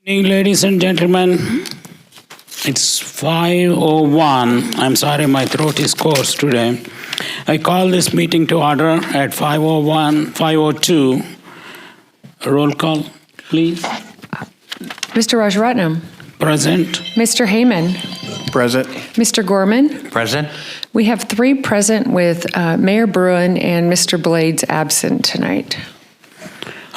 Evening, ladies and gentlemen. It's 5:01. I'm sorry, my throat is coarse today. I call this meeting to order at 5:02. Roll call, please. Mr. Rajaratnam. Present. Mr. Heyman. Present. Mr. Gorman. Present. We have three present with Mayor Bruin and Mr. Blades absent tonight.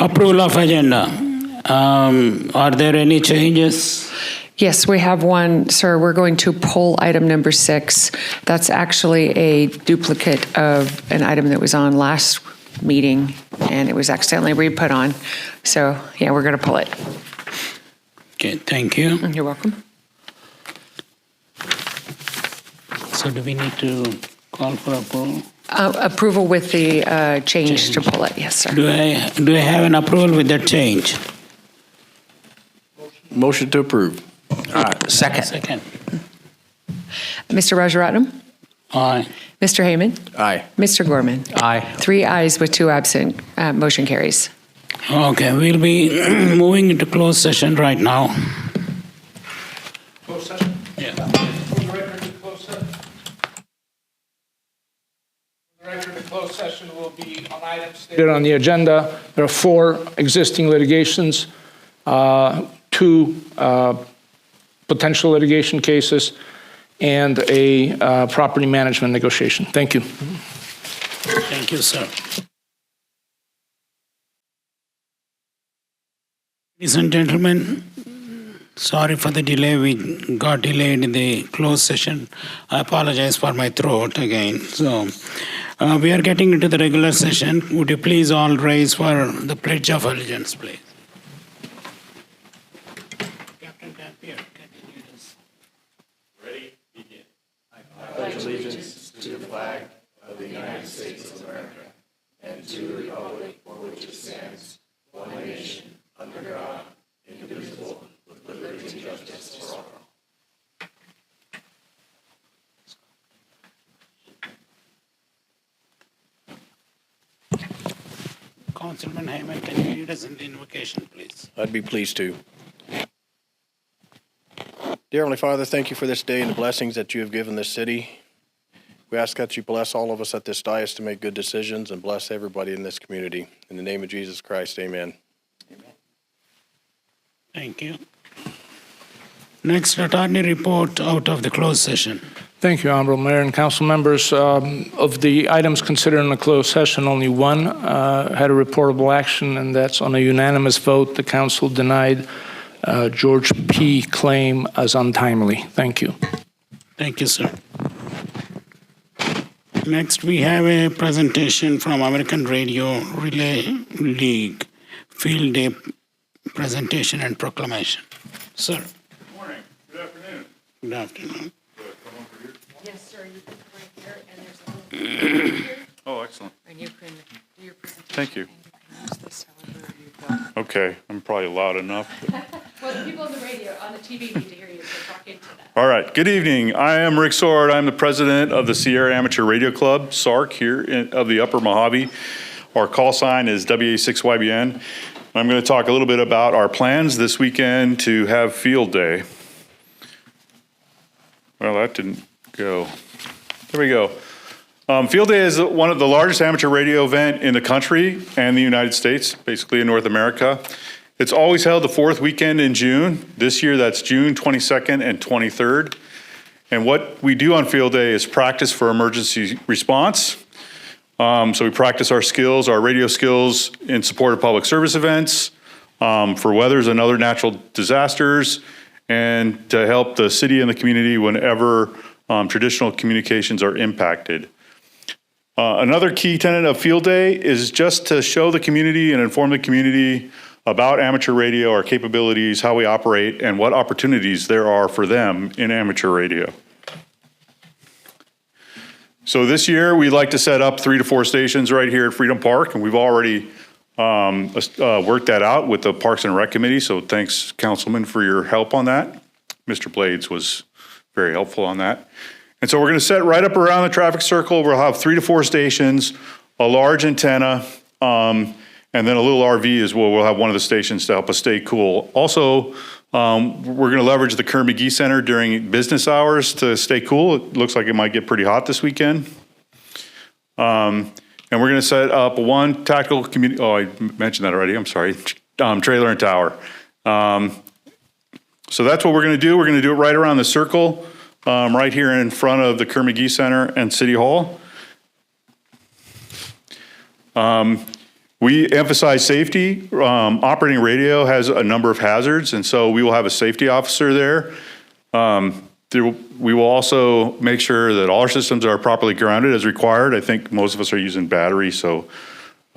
Approval of agenda. Are there any changes? Yes, we have one, sir. We're going to pull item number 6. That's actually a duplicate of an item that was on last meeting, and it was accidentally re-put on. So, yeah, we're going to pull it. Okay, thank you. You're welcome. So do we need to call for approval? Approval with the change to pull it. Yes, sir. Do I have an approval with that change? Motion to approve. Second. Second. Mr. Rajaratnam? Aye. Mr. Heyman? Aye. Mr. Gorman? Aye. 3 ayes with 2 absent. Motion carries. Okay, we'll be moving into closed session right now. Closed session? Yeah. For the record, the closed session. The record, the closed session will be on items stated on the agenda. There are 4 existing litigations, 2 potential litigation cases, and a property management negotiation. Thank you. Thank you, sir. Ladies and gentlemen, sorry for the delay. We got delayed in the closed session. I apologize for my throat again. So we are getting into the regular session. Would you please all rise for the Pledge of Allegiance, please? Captain Dampier, can you lead us? Councilman Heyman, can you lead us in the invocation, please? I'd be pleased to. Dear Heavenly Father, thank you for this day and the blessings that you have given this city. We ask that you bless all of us at this dais to make good decisions and bless everybody in this community. In the name of Jesus Christ, amen. Thank you. Next, attorney report out of the closed session. Thank you, Honorable Mayor and council members. Of the items considered in the closed session, only one had a reportable action, and that's on a unanimous vote. The council denied George P. claim as untimely. Thank you. Thank you, sir. Next, we have a presentation from American Radio Relay League, Field Day presentation and proclamation. Sir. Good morning. Good afternoon. Good afternoon. Yes, sir. You can come right here, and there's a little here, Oh, excellent. and you can do your presentation. Thank you. And you can use this however you'd like. Okay, I'm probably loud enough. Well, the people on the radio, on the TV need to hear you, so talk into that. All right, good evening. I am Rick Sword. I'm the president of the Sierra Amateur Radio Club, SARC, here of the Upper Mojave. Our call sign is WA6YBN. I'm going to talk a little bit about our plans this weekend to have Field Day. Well, that didn't go. There we go. Field Day is one of the largest amateur radio event in the country and the United States, basically in North America. It's always held the 4th weekend in June. This year, that's June 22nd and 23rd. And what we do on Field Day is practice for emergency response. So we practice our skills, our radio skills in support of public service events, for weathers and other natural disasters, and to help the city and the community whenever traditional communications are impacted. Another key tenet of Field Day is just to show the community and inform the community about amateur radio, our capabilities, how we operate, and what opportunities there are for them in amateur radio. So this year, we'd like to set up 3 to 4 stations right here at Freedom Park, and we've already worked that out with the Parks and Rec Committee, so thanks, Councilman, for your help on that. Mr. Blades was very helpful on that. And so we're going to set right up around the traffic circle. We'll have 3 to 4 stations, a large antenna, and And then a little RV as well. We'll have one of the stations to help us stay cool. Also, we're going to leverage the Kern McGee Center during business hours to stay cool. It looks like it might get pretty hot this weekend. And we're going to set up one tactical community. Oh, I mentioned that already. I'm sorry. Trailer and tower. So that's what we're going to do. We're going to do it right around the circle, right here in front of the Kern McGee Center and City Hall. We emphasize safety. Operating radio has a number of hazards, and so we will have a safety officer there. We will also make sure that all our systems are properly grounded as required. I think most of us are using batteries, so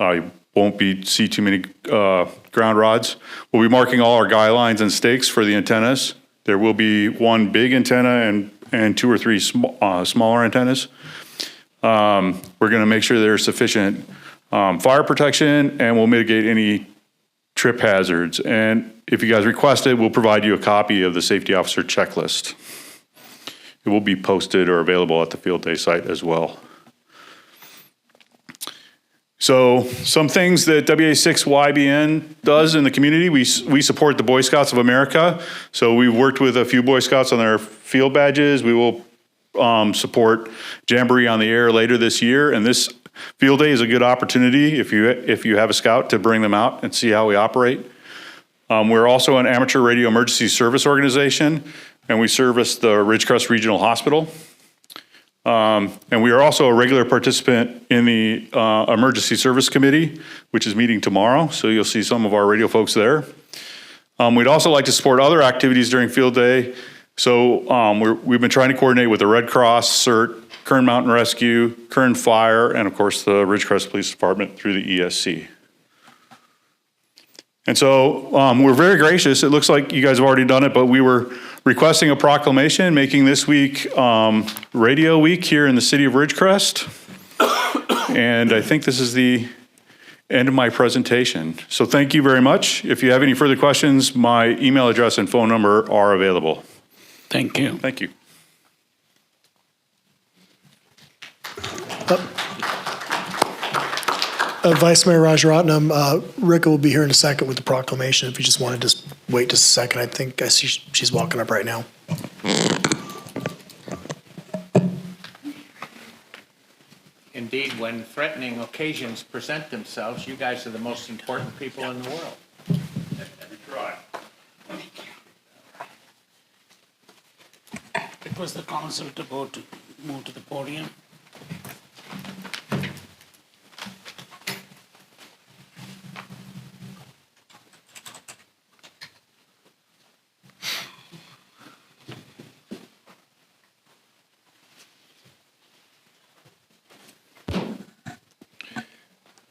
you won't see too many ground rods. We'll be marking all our guy lines and stakes for the antennas. There will be one big antenna and 2 or 3 smaller antennas. We're going to make sure there's sufficient fire protection, and we'll mitigate any trip hazards. And if you guys request it, we'll provide you a copy of the safety officer checklist. It will be posted or available at the field day site as well. So some things that WA6YBN does in the community, we support the Boy Scouts of America. So we've worked with a few Boy Scouts on their field badges. We will support Jamboree on the Air later this year, and this field day is a good opportunity if you have a scout to bring them out and see how we operate. We're also an amateur radio emergency service organization, and we service the Ridgecrest Regional Hospital. And we are also a regular participant in the Emergency Service Committee, which is meeting tomorrow, so you'll see some of our radio folks there. We'd also like to support other activities during field day. So we've been trying to coordinate with the Red Cross, CERT, Kern Mountain Rescue, Kern Fire, and of course the Ridgecrest Police Department through the ESC. And so we're very gracious. It looks like you guys have already done it, but we were requesting a proclamation making this week Radio Week here in the city of Ridgecrest. And I think this is the end of my presentation. So thank you very much. If you have any further questions, my email address and phone number are available. Thank you. Thank you. Vice Mayor Rajaratnam, Rika will be here in a second with the proclamation. If you just want to just wait just a second, I see she's walking up right now. Indeed, when threatening occasions present themselves, you guys are the most important people in the world. We try. Request the council to move to the podium.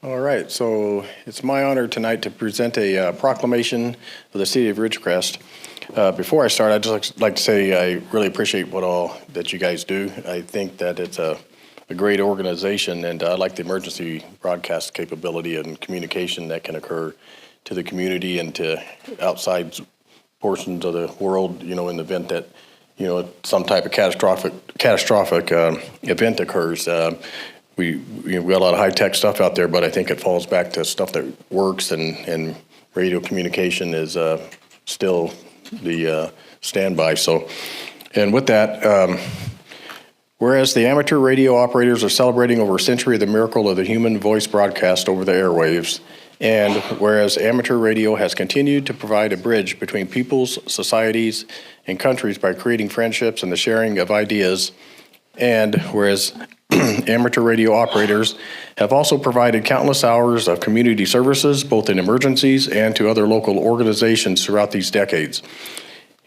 All right, so it's my honor tonight to present a proclamation of the city of Ridgecrest. Before I start, I'd just like to say I really appreciate what all that you guys do. I think that it's a great organization, and I like the emergency broadcast capability and communication that can occur to the community and to outside portions of the world, in the event that, some type of catastrophic event occurs. We got a lot of high-tech stuff out there, but I think it falls back to stuff that works, and radio communication is still the standby. So, and with that, whereas the amateur radio operators are celebrating over a century of the miracle of the human voice broadcast over the airwaves, and whereas amateur radio has continued to provide a bridge between peoples, societies, and countries by creating friendships and the sharing of ideas, and whereas amateur radio operators have also provided countless hours of community services, both in emergencies and to other local organizations throughout these decades.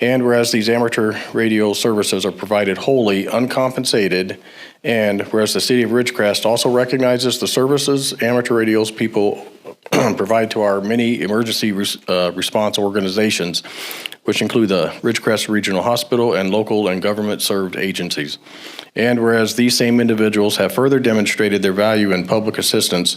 And whereas these amateur radio services are provided wholly uncompensated, and whereas the city of Ridgecrest also recognizes the services amateur radio's people provide to our many emergency response organizations, which include the Ridgecrest Regional Hospital and local and government-served agencies. And whereas these same individuals have further demonstrated their value in public assistance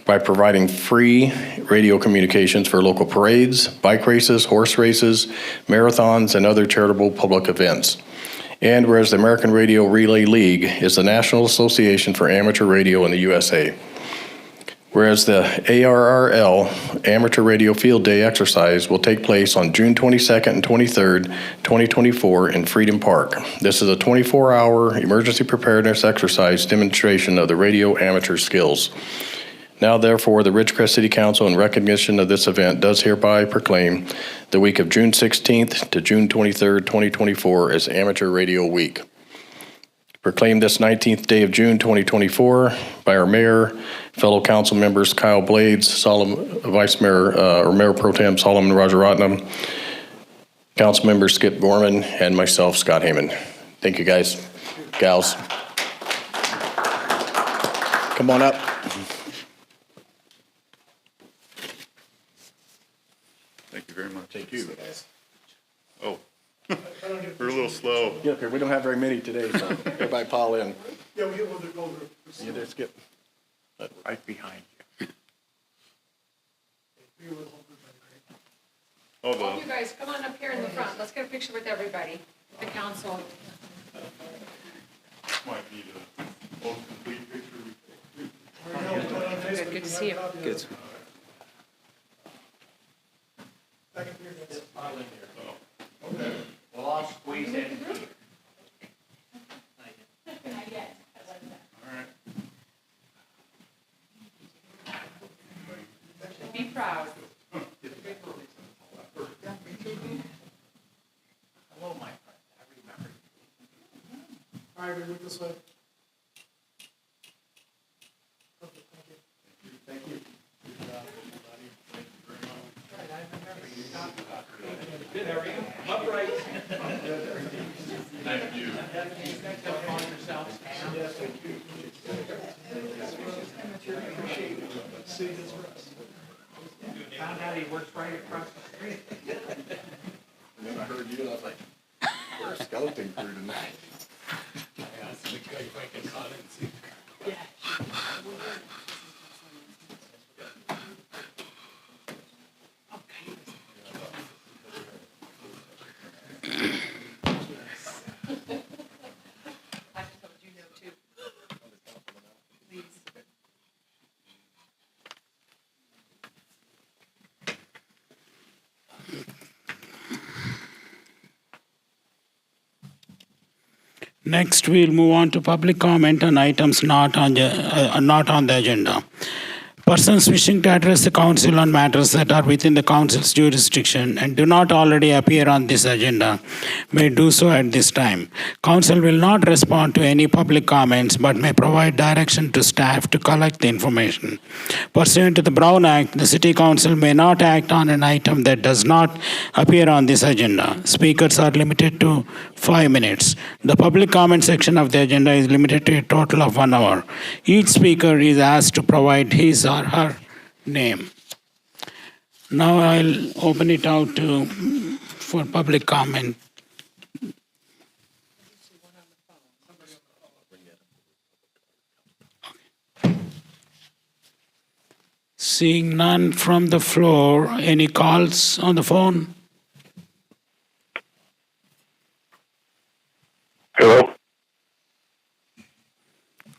by providing free radio communications for local parades, bike races, horse races, marathons, and other charitable public events. And whereas the American Radio Relay League is the national association for amateur radio in the USA. Whereas the ARRL Amateur Radio Field Day exercise will take place on June 22nd and 23rd, 2024 in Freedom Park. This is a 24-hour emergency preparedness exercise demonstration of the radio amateur skills. Now, therefore, the Ridgecrest City Council, in recognition of this event, does hereby proclaim the week of June 16th to June 23rd, 2024 as Amateur Radio Week. Proclaim this 19th day of June 2024 by our mayor, fellow council members Kyle Blades, Vice Mayor or Mayor Pro Tem Solomon Rajaratnam, council member Skip Gorman, and myself, Scott Heyman. Thank you, guys, gals. Come on up. Thank you very much. Thank you. Oh, we're a little slow. Yeah, okay, we don't have very many today, so everybody pile in. Yeah, we get over. You there, Skip? Right behind you. Oh, You guys, come on up here in the front. Let's get a picture with everybody, the council. might be the most complete picture. Good to see you. Good. We'll all squeeze in. Be proud. Hello, my friend. I remember. All right, move this way. Found out he works right across the street. I heard you, and I was like, we're a skeleton crew tonight. I told you no too. Please. Next, we'll move on to public comment on items not on the agenda. Persons wishing to address the council on matters that are within the council's jurisdiction and do not already appear on this agenda may do so at this time. Council will not respond to any public comments but may provide direction to staff to collect the information. Pursuant to the Brown Act, the City Council may not act on an item that does not appear on this agenda. Speakers are limited to 5 minutes. The public comment section of the agenda is limited to a total of 1 hour. Each speaker is asked to provide his or her name. Now I'll open it out for public comment. Seeing none from the floor, any calls on the phone? Hello?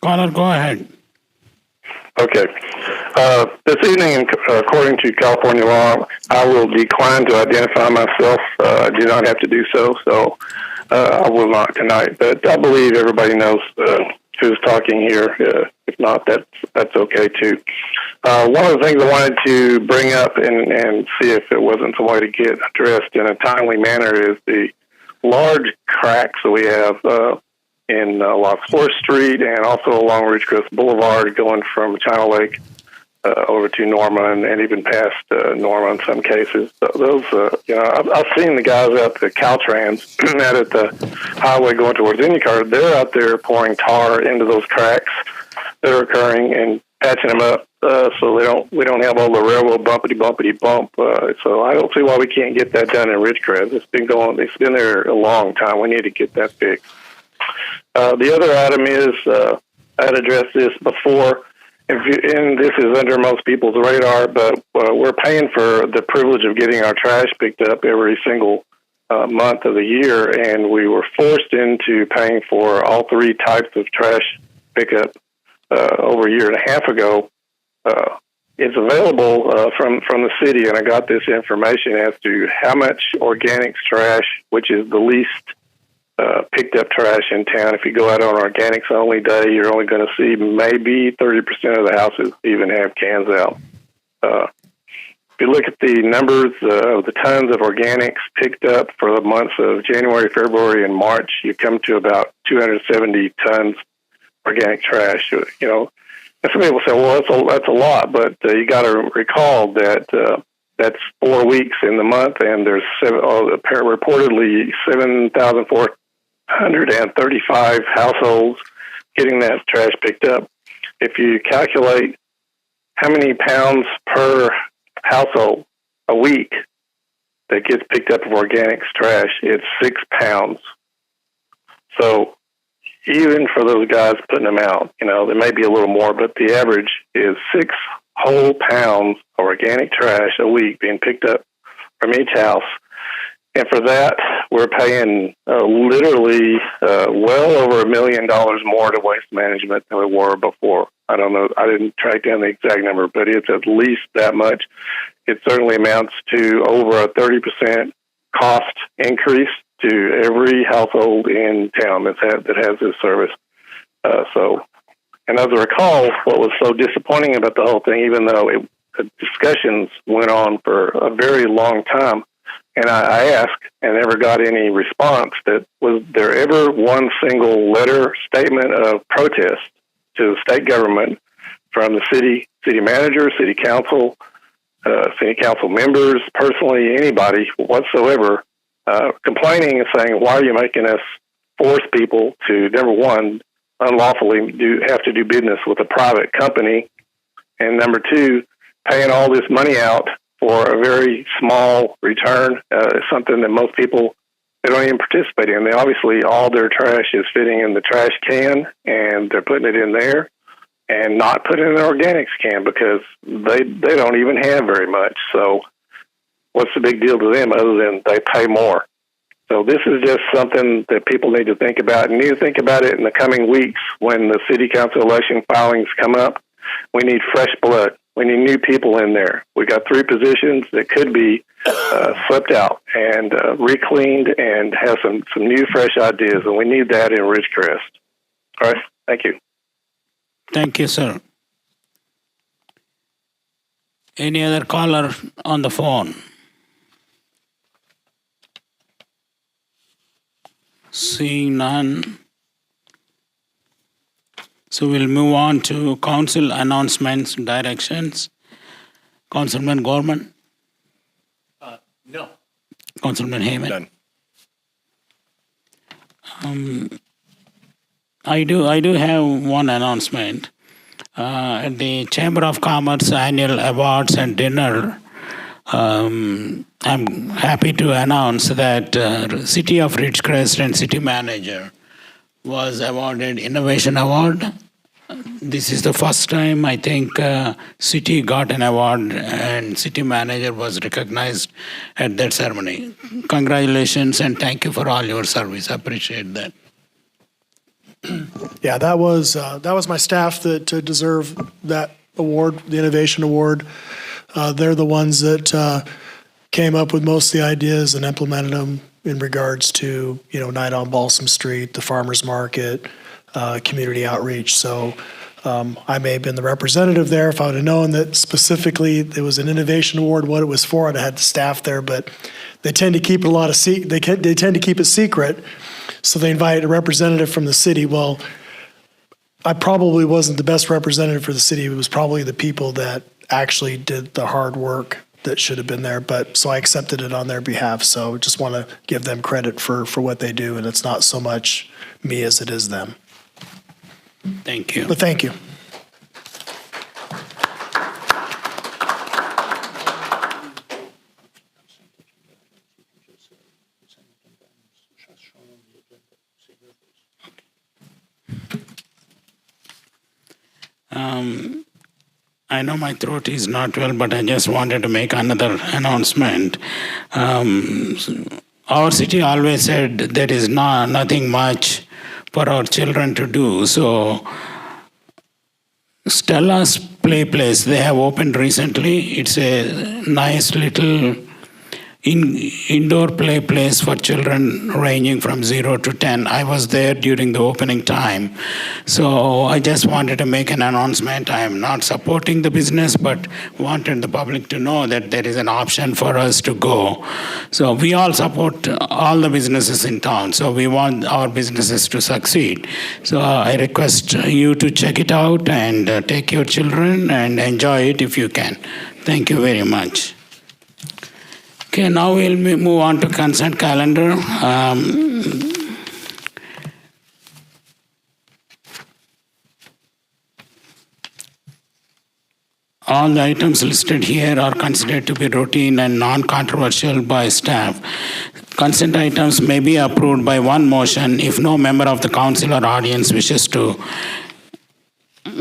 Caller, go ahead. Okay. This evening, according to California law, I will decline to identify myself. I do not have to do so, so I will not tonight. But I believe everybody knows who's talking here. If not, that's okay too. One of the things I wanted to bring up and see if it wasn't some way to get addressed in a timely manner is the large cracks that we have in Las Flores Street and also along Ridgecrest Boulevard going from China Lake over to Norma and even past Norma in some cases. Those, I've seen the guys out the Caltrans out at the highway going towards IndyCar. They're out there pouring tar into those cracks that are occurring and patching them up so we don't have all the railroad bumpity bump. So I don't see why we can't get that done in Ridgecrest. It's been there a long time. We need to get that fixed. The other item is I'd addressed this before. And this is under most people's radar, but we're paying for the privilege of getting our trash picked up every single month of the year, and we were forced into paying for all three types of trash pickup over a year and a half ago it's available from the city, and I got this information as to how much organics trash, which is the least picked up trash in town. If you go out on organics only day, you're only going to see maybe 30% of the houses even have cans out. If you look at the numbers of the tons of organics picked up for the months of January, February, and March, you come to about 270 tons organic trash. You know, and some people say, well, that's a lot, but you got to recall that that's 4 weeks in the month, and there's reportedly 7,435 households getting that trash picked up. If you calculate how many pounds per household a week that gets picked up of organics trash, it's 6 pounds. So even for those guys putting them out, you know, there may be a little more, but the average is 6 whole pounds of organic trash a week being picked up from each house. And for that, we're paying literally well over $1 million more to Waste Management than we were before. I don't know. I didn't track down the exact number, but it's at least that much. It certainly amounts to over a 30% cost increase to every household in town that has this service. And as I recall, what was so disappointing about the whole thing, even though the discussions went on for a very long time, and I asked and never got any response, that was there ever one single letter statement of protest to the state government from the city manager, city council members, personally, anybody whatsoever, complaining and saying, why are you making us force people to, number one, unlawfully have to do business with a private company, and number two, paying all this money out for a very small return, something that most people, they don't even participate in. They obviously, all their trash is fitting in the trash can, and they're putting it in there and not putting it in an organics can because they don't even have very much. So what's the big deal to them other than they pay more? So this is just something that people need to think about, and need to think about it in the coming weeks when the city council election filings come up. We need fresh blood. We need new people in there. We got 3 positions that could be swept out and re-cleaned and have some new, fresh ideas, and we need that in Ridgecrest. All right, thank you. Thank you, sir. Any other caller on the phone? Seeing none. So we'll move on to council announcements, directions. Councilman Gorman? No. Councilman Heyman? Done. I do have one announcement. At the Chamber of Commerce annual awards and dinner, I'm happy to announce that City of Ridgecrest and City Manager was awarded Innovation Award. This is the first time I think City got an award and City Manager was recognized at that ceremony. Congratulations and thank you for all your service. I appreciate that. Yeah, that was my staff that deserve that award, the Innovation Award. They're the ones that came up with most of the ideas and implemented them in regards to, Night on Balsam Street, the farmers market, community outreach. So I may have been the representative there. If I would have known that specifically it was an Innovation Award, what it was for, I'd have had the staff there. But they tend to keep it they tend to keep it secret. So they invite a representative from the city. Well, I probably wasn't the best representative for the city. It was probably the people that actually did the hard work that should have been there. But so I accepted it on their behalf. So just want to give them credit for what they do. And it's not so much me as it is them. Thank you. But thank you. I know my throat is not well, but I just wanted to make another announcement. Our city always said there is nothing much for our children to do. So Stella's play place. They have opened recently. It's a nice little indoor play place for children ranging from 0 to 10. I was there during the opening time. So I just wanted to make an announcement. I am not supporting the business, but wanted the public to know that there is an option for us to go. So we all support all the businesses in town. So we want our businesses to succeed. So I request you to check it out and take your children and enjoy it if you can. Thank you very much. Okay, now we'll move on to consent calendar. All the items listed here are considered to be routine and non-controversial by staff. Consent items may be approved by one motion if no member of the council or audience wishes to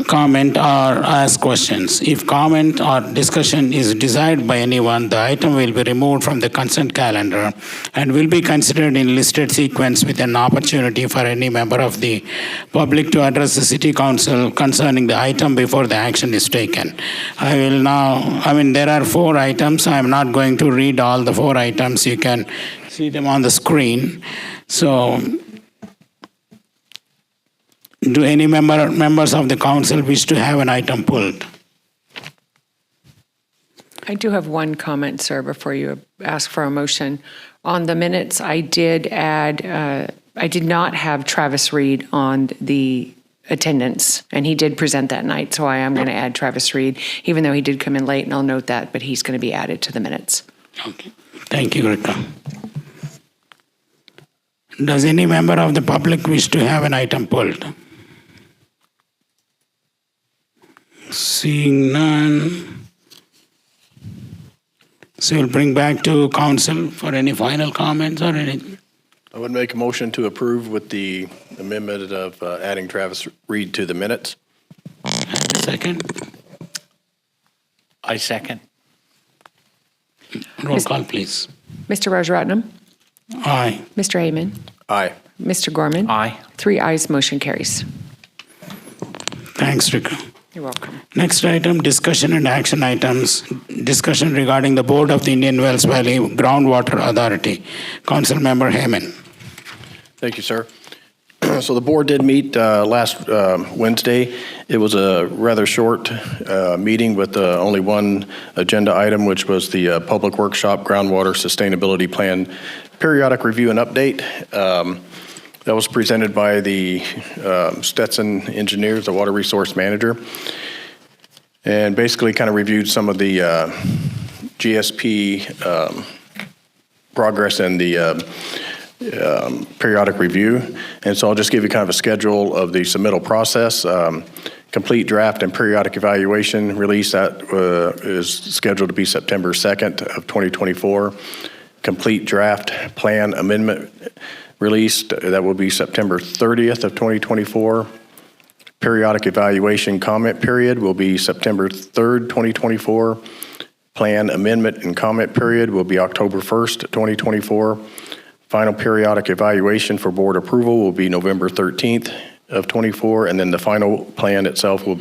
comment or ask questions. If comment or discussion is desired by anyone, the item will be removed from the consent calendar and will be considered in listed sequence with an opportunity for any member of the public to address the city council concerning the item before the action is taken. There are 4 items. I am not going to read all the 4 items. You can see them on the screen. So, do any members of the council wish to have an item pulled? I do have one comment, sir, before you ask for a motion. On the minutes, I did add, I did not have Travis Reed on the attendance, and he did present that night, so I am going to add Travis Reed, even though he did come in late, and I'll note that, but he's going to be added to the minutes. Okay. Thank you, Rita. Does any member of the public wish to have an item pulled? Seeing none. So we'll bring back to council for any final comments or anything. I would make a motion to approve with the amendment of adding Travis Reed to the minutes. Second. I second. Roll call, please. Mr. Rajaratnam? Aye. Mr. Heyman? Aye. Mr. Gorman? Aye. 3 ayes, motion carries. Thanks, Rika. You're welcome. Next item, discussion and action items. Discussion regarding the board of the Indian Wells Valley Groundwater Authority. Council Member Heyman. Thank you, sir. So the board did meet last Wednesday. It was a rather short meeting with only one agenda item, which was the public workshop groundwater sustainability plan periodic review and update. That was presented by the Stetson engineers, the water resource manager, and basically kind of reviewed some of the GSP progress and the periodic review. And so I'll just give you kind of a schedule of the submittal process. Complete draft and periodic evaluation release that is scheduled to be September 2nd of 2024. Complete draft plan amendment released, that will be September 30th of 2024. Periodic evaluation comment period will be September 3rd, 2024. Plan amendment and comment period will be October 1st, 2024. Final periodic evaluation for board approval will be November 13th of 24, and then the final plan itself will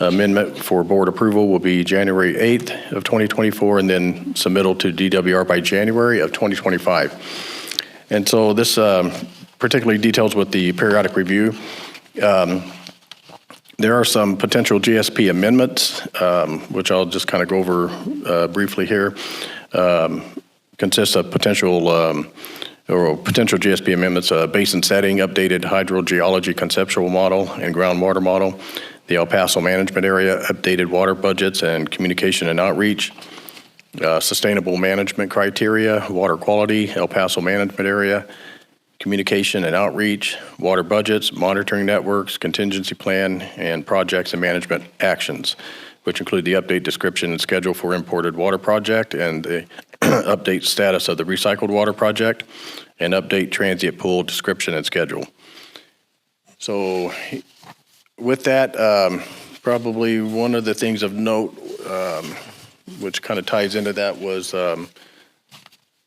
amendment for board approval will be January 8th of 2024, and then submittal to DWR by January of 2025. And so this particularly details with the periodic review. There are some potential GSP amendments, which I'll just kind of go over briefly here. Consists of potential GSP amendments, basin setting, updated hydrogeology conceptual model and groundwater model, the El Paso management area, updated water budgets and communication and outreach, sustainable management criteria, water quality, El Paso management area, communication and outreach, water budgets, monitoring networks, contingency plan, and projects and management actions, which include the update description and schedule for imported water project and the update status of the recycled water project, and update transient pool description and schedule. So with that, probably one of the things of note, which kind of ties into that, was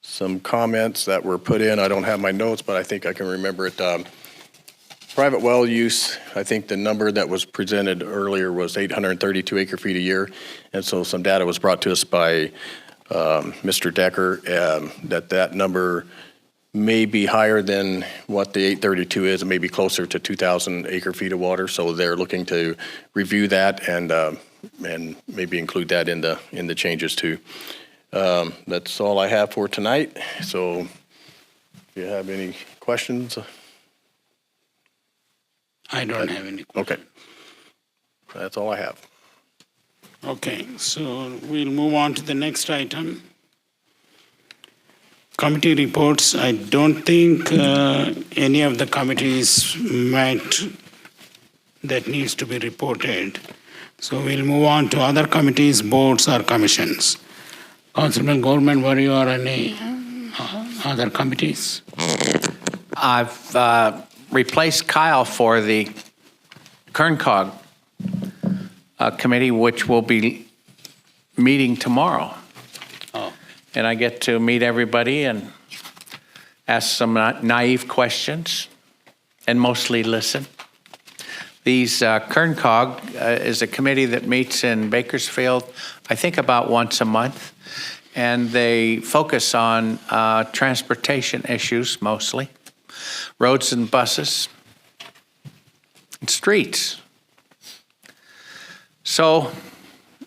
some comments that were put in. I don't have my notes, but I think I can remember it. Private well use, I think the number that was presented earlier was 832 acre feet a year. And so some data was brought to us by Mr. Decker that number may be higher than what the 832 is. It may be closer to 2,000 acre feet of water. So they're looking to review that and maybe include that in the changes too. That's all I have for tonight. So if you have any questions. I don't have any questions. Okay. That's all I have. Okay, so we'll move on to the next item. Committee reports. I don't think any of the committees met that needs to be reported. So we'll move on to other committees, boards, or commissions. Councilman Goldman, were you on any other committees? I've replaced Kyle for the KernCog committee, which will be meeting tomorrow. Oh. And I get to meet everybody and ask some naive questions and mostly listen. These KernCog is a committee that meets in Bakersfield, I think about once a month, and they focus on transportation issues mostly, roads and buses, and streets. So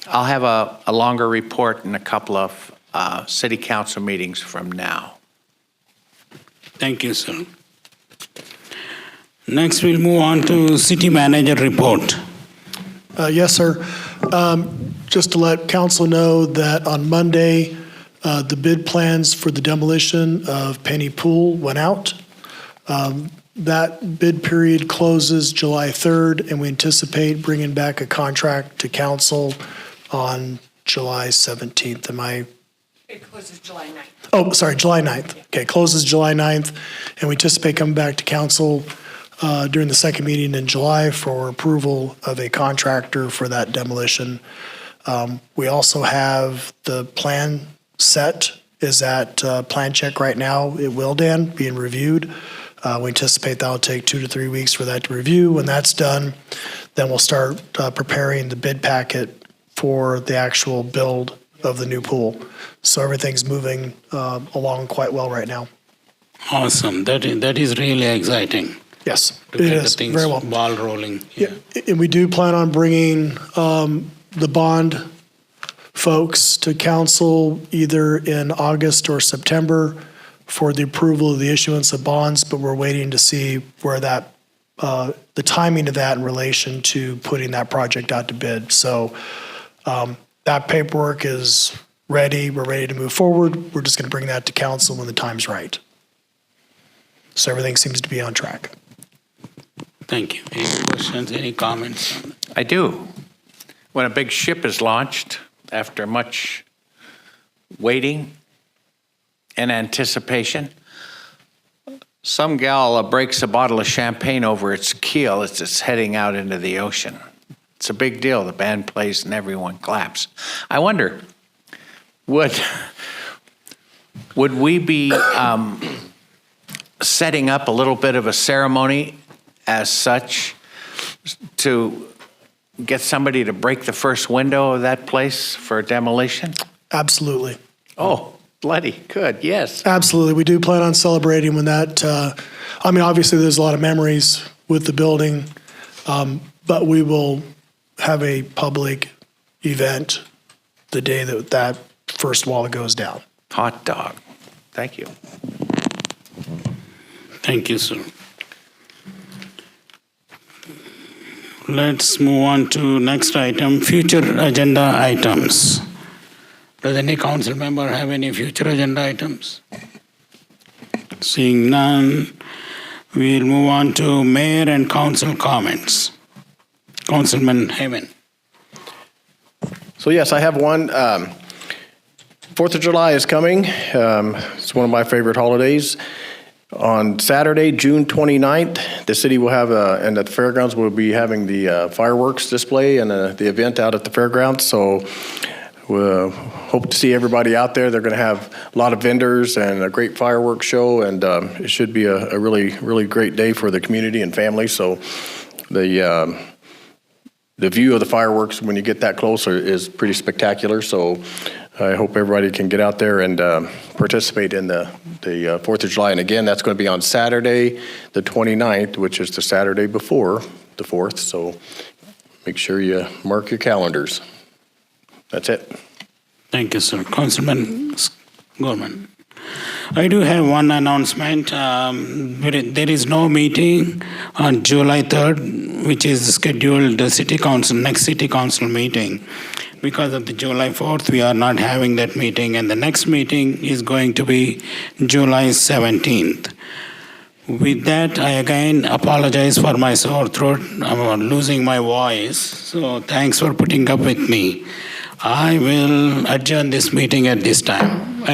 I'll have a longer report in a couple of city council meetings from now. Thank you, sir. Next, we'll move on to city manager report. Yes, sir. Just to let council know that on Monday, the bid plans for the demolition of Penny Pool went out. That bid period closes July 3rd, and we anticipate bringing back a contract to council on July 17th. It closes July 9th. Oh, sorry, July 9th. Okay, closes July 9th, and we anticipate coming back to council during the second meeting in July for approval of a contractor for that demolition. We also have the plan set is at plan check right now at Wildan being reviewed. We anticipate that'll take 2 to 3 weeks for that to review. When that's done, then we'll start preparing the bid packet for the actual build of the new pool. So everything's moving along quite well right now. Awesome. That is really exciting. Yes, To it get is the things very well. ball rolling. Yeah, and we do plan on bringing the bond folks to council either in August or September for the approval of the issuance of bonds, but we're waiting to see where that, the timing of that in relation to putting that project out to bid. So that paperwork is ready. We're ready to move forward. We're just going to bring that to council when the time's right. So everything seems to be on track. Thank you. Any questions, any comments? I do. When a big ship is launched, after much waiting and anticipation, some gal breaks a bottle of champagne over its keel as it's heading out into the ocean. It's a big deal. The band plays and everyone claps. I wonder, would we be setting up a little bit of a ceremony as such to get somebody to break the first window of that place for demolition? Absolutely. Oh, bloody good, yes. Absolutely. We do plan on celebrating when that, obviously there's a lot of memories with the building, but we will have a public event the day that that first wall goes down. Hot dog. Thank you. Thank you, sir. Let's move on to next item, future agenda items. Does any council member have any future agenda items? Seeing none, we'll move on to mayor and council comments. Councilman Haven. So yes, I have one. 4th of July is coming. It's one of my favorite holidays. On Saturday, June 29th, the city will have, and at the fairgrounds, we'll be having the fireworks display and the event out at the fairgrounds. So hope to see everybody out there. They're going to have a lot of vendors and a great fireworks show, and it should be a really, really great day for the community and family. So the view of the fireworks when you get that close is pretty spectacular. So I hope everybody can get out there and participate in the 4th of July. And again, that's going to be on Saturday, the 29th, which is the Saturday before the 4th. So make sure you mark your calendars. That's it. Thank you, sir. Councilman Gorman. I do have one announcement. There is no meeting on July 3rd, which is scheduled the next city council meeting. Because of the July 4th, we are not having that meeting, and the next meeting is going to be July 17th. With that, I again apologize for my sore throat. I'm losing my voice, so thanks for putting up with me. I will adjourn this meeting at this time.